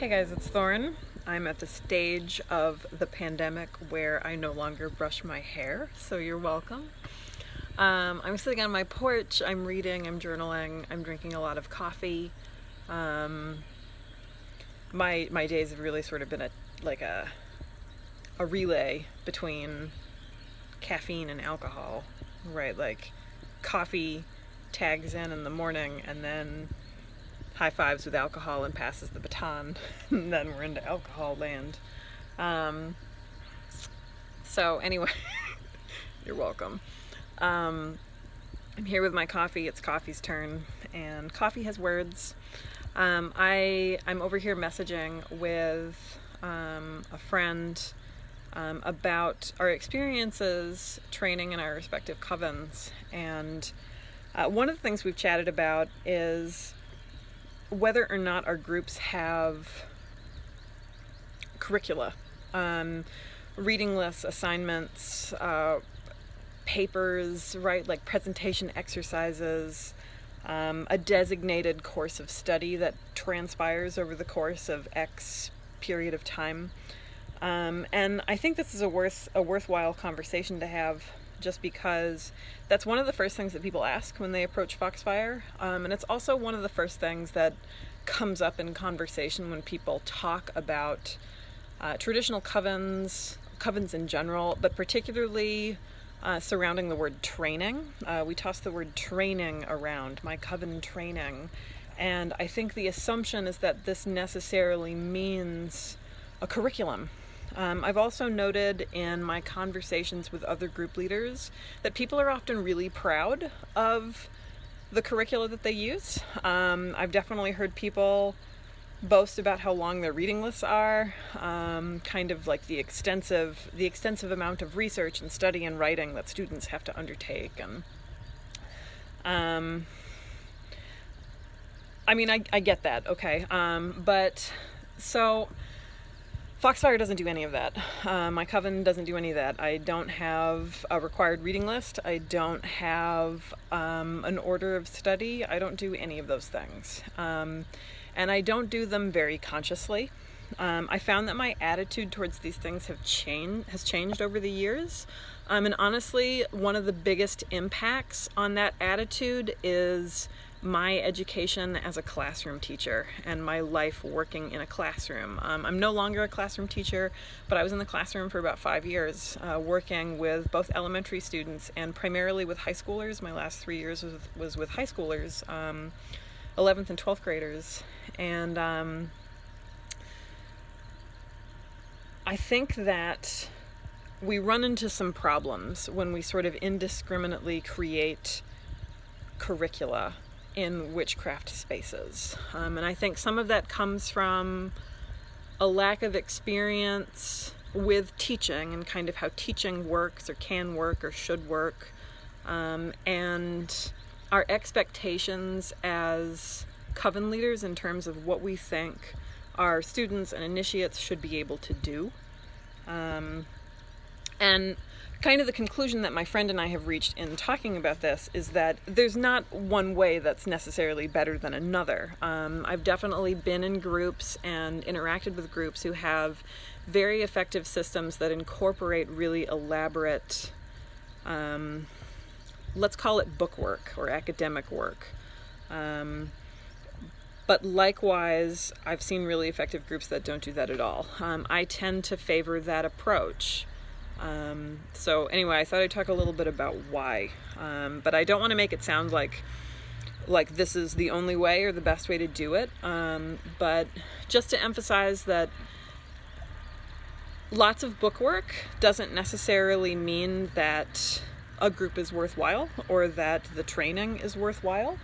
Hey guys, it's Thorn. I'm at the stage of the pandemic where I no longer brush my hair, so you're welcome. I'm sitting on my porch, I'm reading, I'm journaling, I'm drinking a lot of coffee. My days have really sort of been a relay between caffeine and alcohol, right? Like coffee tags in the morning and then high fives with alcohol and passes the baton, and then we're into alcohol land. So anyway, you're welcome. I'm here with my coffee. It's coffee's turn, and coffee has words. I'm over here messaging with a friend about our experiences training in our respective covens, and one of the things we've chatted about is whether or not our groups have curricula, reading lists, assignments, papers, right? Like presentation exercises, a designated course of study that transpires over the course of X period of time. And I think this is a worthwhile conversation to have, just because that's one of the first things that people ask when they approach Foxfire. And it's also one of the first things that comes up in conversation when people talk about traditional covens in general, but particularly surrounding the word training. We toss the word training around, my coven training. And I think the assumption is that this necessarily means a curriculum. I've also noted in my conversations with other group leaders that people are often really proud of the curricula that they use. I've definitely heard people boast about how long their reading lists are, kind of like the extensive amount of research and study and writing that students have to undertake. And I mean, I get that, okay, but so Foxfire doesn't do any of that. My coven doesn't do any of that. I don't have a required reading list. I don't have an order of study. I don't do any of those things. And I don't do them very consciously. I found that my attitude towards these things has changed over the years. And honestly, one of the biggest impacts on that attitude is my education as a classroom teacher and my life working in a classroom. I'm no longer a classroom teacher, but I was in the classroom for about 5 years, working with both elementary students and primarily with high schoolers. My last 3 years was with high schoolers, 11th and 12th graders. And I think that we run into some problems when we sort of indiscriminately create curricula in witchcraft spaces. And I think some of that comes from a lack of experience with teaching and kind of how teaching works or can work or should work. And our expectations as coven leaders in terms of what we think our students and initiates should be able to do. And kind of the conclusion that my friend and I have reached in talking about this is that there's not one way that's necessarily better than another. I've definitely been in groups and interacted with groups who have very effective systems that incorporate really elaborate, let's call it book work or academic work. But likewise, I've seen really effective groups that don't do that at all. I tend to favor that approach. So anyway, I thought I'd talk a little bit about why, but I don't want to make it sound like this is the only way or the best way to do it, but just to emphasize that lots of book work doesn't necessarily mean that a group is worthwhile or that the training is worthwhile.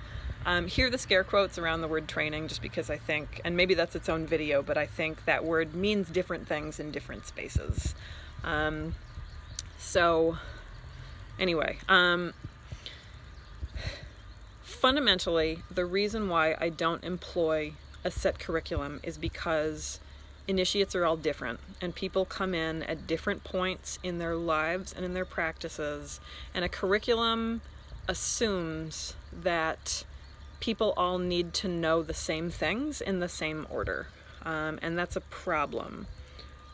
Here the scare quotes around the word training, just because I think, and maybe that's its own video, but I think that word means different things in different spaces. So anyway, fundamentally, the reason why I don't employ a set curriculum is because initiates are all different, and people come in at different points in their lives and in their practices, and a curriculum assumes that people all need to know the same things in the same order. and that's a problem.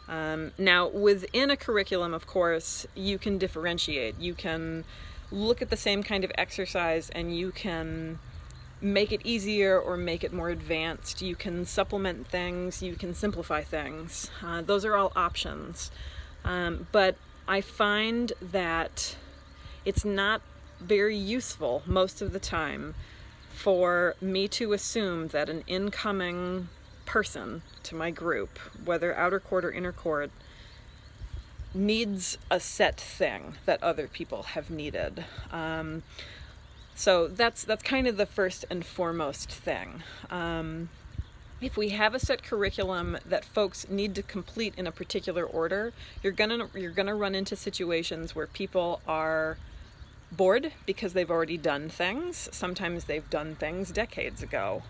Now, within a curriculum, of course, you can differentiate. You can look at the same kind of exercise and you can make it easier or make it more advanced. You can supplement things, you can simplify things. Those are all options. But I find that it's not very useful most of the time for me to assume that an incoming person to my group, whether outer court or inner court, needs a set thing that other people have needed. So that's kind of the first and foremost thing. If we have a set curriculum that folks need to complete in a particular order, you're gonna run into situations where people are bored because they've already done things. Sometimes they've done things decades ago.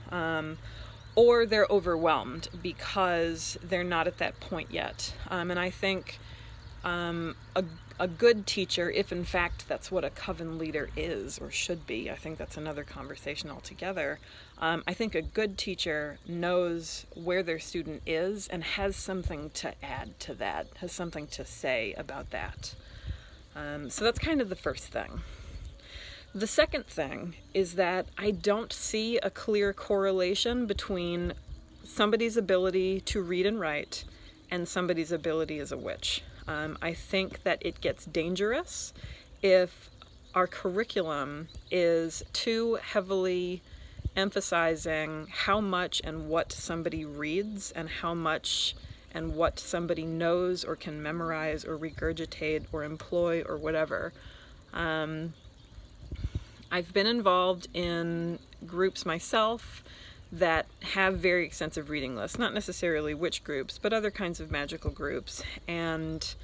Or they're overwhelmed because they're not at that point yet. And I think a good teacher, if in fact that's what a coven leader is or should be, I think that's another conversation altogether. I think a good teacher knows where their student is and has something to add to that, has something to say about that. So that's kind of the first thing. The second thing is that I don't see a clear correlation between somebody's ability to read and write and somebody's ability as a witch. I think that it gets dangerous if our curriculum is too heavily emphasizing how much and what somebody reads and how much and what somebody knows or can memorize or regurgitate or employ or whatever. I've been involved in groups myself that have very extensive reading lists, not necessarily witch groups, but other kinds of magical groups. And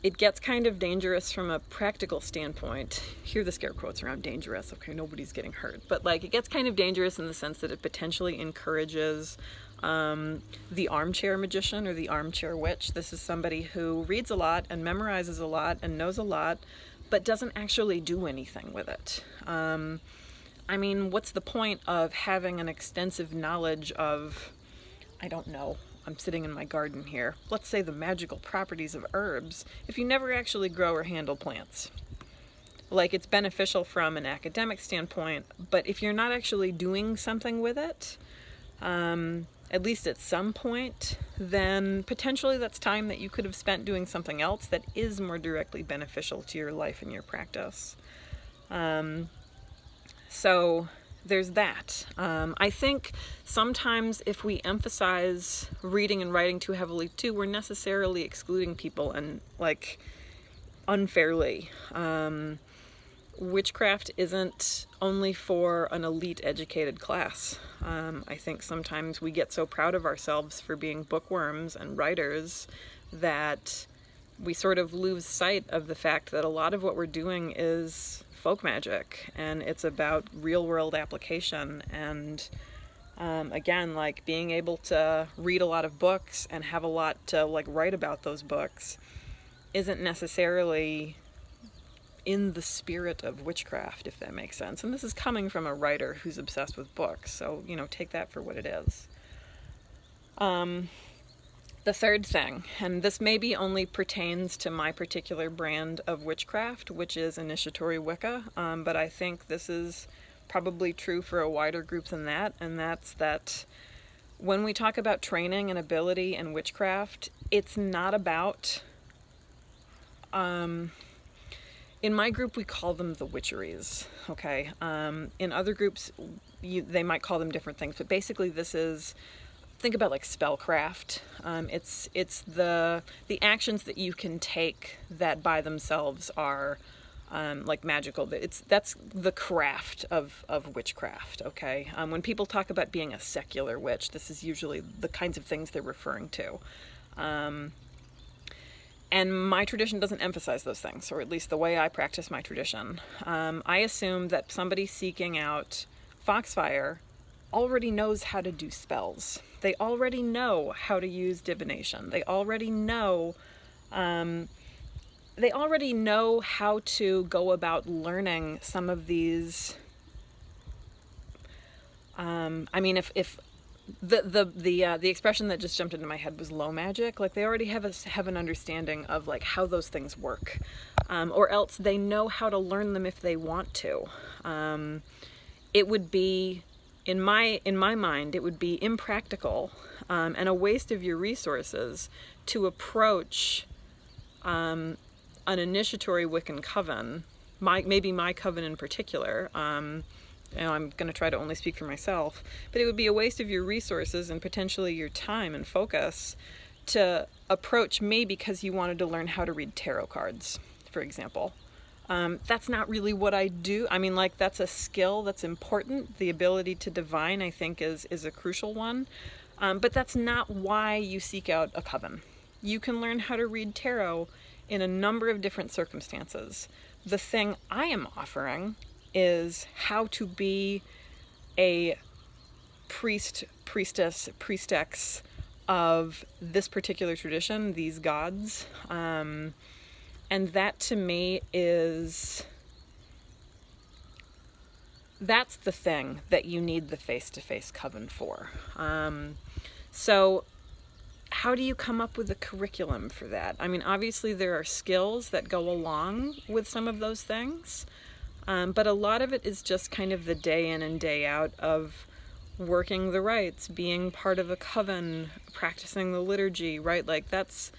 it gets kind of dangerous from a practical standpoint. Here the scare quotes around dangerous. Okay, nobody's getting hurt. But like, it gets kind of dangerous in the sense that it potentially encourages the armchair magician or the armchair witch. This is somebody who reads a lot and memorizes a lot and knows a lot, but doesn't actually do anything with it. I mean, what's the point of having an extensive knowledge of, I don't know, I'm sitting in my garden here, let's say the magical properties of herbs, if you never actually grow or handle plants? Like, it's beneficial from an academic standpoint, but if you're not actually doing something with it, at least at some point, then potentially that's time that you could have spent doing something else that is more directly beneficial to your life and your practice. So there's that. I think sometimes if we emphasize reading and writing too heavily too, we're necessarily excluding people, and like unfairly. Witchcraft isn't only for an elite educated class. I think sometimes we get so proud of ourselves for being bookworms and writers that we sort of lose sight of the fact that a lot of what we're doing is folk magic, and it's about real world application. And again, like, being able to read a lot of books and have a lot to like write about those books isn't necessarily in the spirit of witchcraft, if that makes sense. And this is coming from a writer who's obsessed with books, so, you know, take that for what it is. The third thing, and this maybe only pertains to my particular brand of witchcraft, which is initiatory Wicca, but I think this is probably true for a wider group than that, and that's that when we talk about training and ability in witchcraft, it's not about... in my group, we call them the witcheries, okay? In other groups, they might call them different things, but basically this is, think about like spellcraft. It's the actions that you can take that by themselves are like magical. That's the craft of witchcraft, okay? When people talk about being a secular witch, this is usually the kinds of things they're referring to. And my tradition doesn't emphasize those things, or at least the way I practice my tradition. I assume that somebody seeking out Foxfire already knows how to do spells. They already know how to use divination. They already know how to go about learning some of these. I mean, if The expression that just jumped into my head was low magic. Like they already have an understanding of like how those things work, or else they know how to learn them if they want to. It would be, in my mind, it would be impractical and a waste of your resources to approach an initiatory Wiccan coven, maybe my coven in particular. And I'm going to try to only speak for myself, but it would be a waste of your resources and potentially your time and focus to approach me because you wanted to learn how to read tarot cards, for example. That's not really what I do. I mean, like, that's a skill that's important. The ability to divine, I think, is a crucial one. But that's not why you seek out a coven. You can learn how to read tarot in a number of different circumstances. The thing I am offering is how to be a priest, priestess, priestex of this particular tradition, these gods. And that to me that's the thing that you need the face-to-face coven for. So how do you come up with a curriculum for that? I mean, obviously there are skills that go along with some of those things. But a lot of it is just kind of the day in and day out of working the rites, being part of a coven, practicing the liturgy, right? Like that's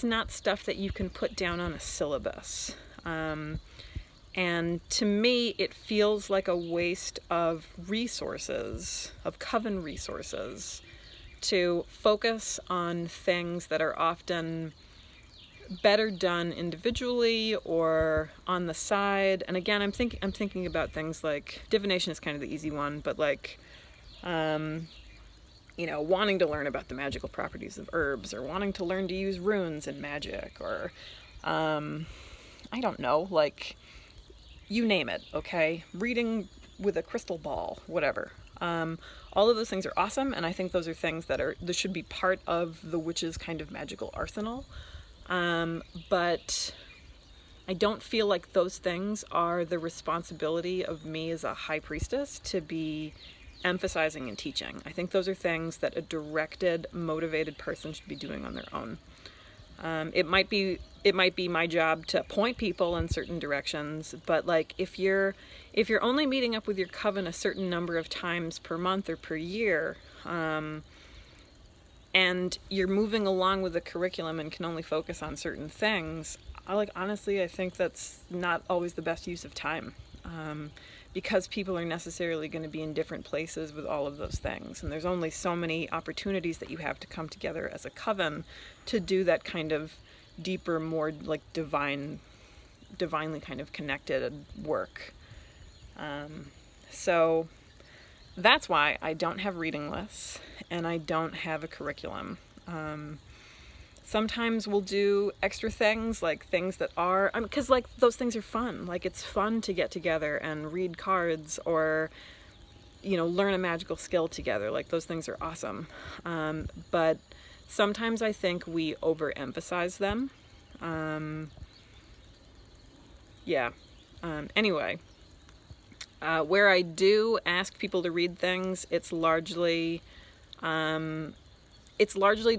not stuff that you can put down on a syllabus. And to me, it feels like a waste of resources, of coven resources, to focus on things that are often better done individually or on the side. And again, I'm thinking about things like divination is kind of the easy one, but like wanting to learn about the magical properties of herbs, or wanting to learn to use runes in magic, or I don't know, like you name it, okay? Reading with a crystal ball, whatever. All of those things are awesome, and I think those are things that should be part of the witch's kind of magical arsenal. But I don't feel like those things are the responsibility of me as a high priestess to be emphasizing and teaching. I think those are things that a directed, motivated person should be doing on their own. It might be my job to point people in certain directions, but like if you're only meeting up with your coven a certain number of times per month or per year, and you're moving along with the curriculum and can only focus on certain things, honestly, I think that's not always the best use of time, because people are necessarily going to be in different places with all of those things. And there's only so many opportunities that you have to come together as a coven to do that kind of deeper, more like divinely kind of connected work. So that's why I don't have reading lists and I don't have a curriculum. Sometimes we'll do extra things, like things that are, because like those things are fun. Like it's fun to get together and read cards or, learn a magical skill together. Like those things are awesome. But sometimes I think we overemphasize them. Anyway. Where I do ask people to read things, it's largely to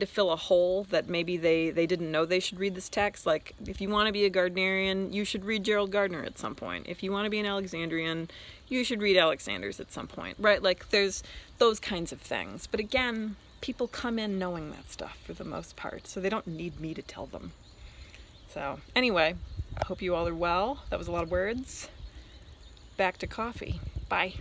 fill a hole that maybe they didn't know they should read this text. Like, if you want to be a Gardnerian, you should read Gerald Gardner at some point. If you want to be an Alexandrian, you should read Alexander's at some point, right? Like, there's those kinds of things. But again, people come in knowing that stuff for the most part, so they don't need me to tell them. So, anyway, I hope you all are well. That was a lot of words. Back to coffee. Bye.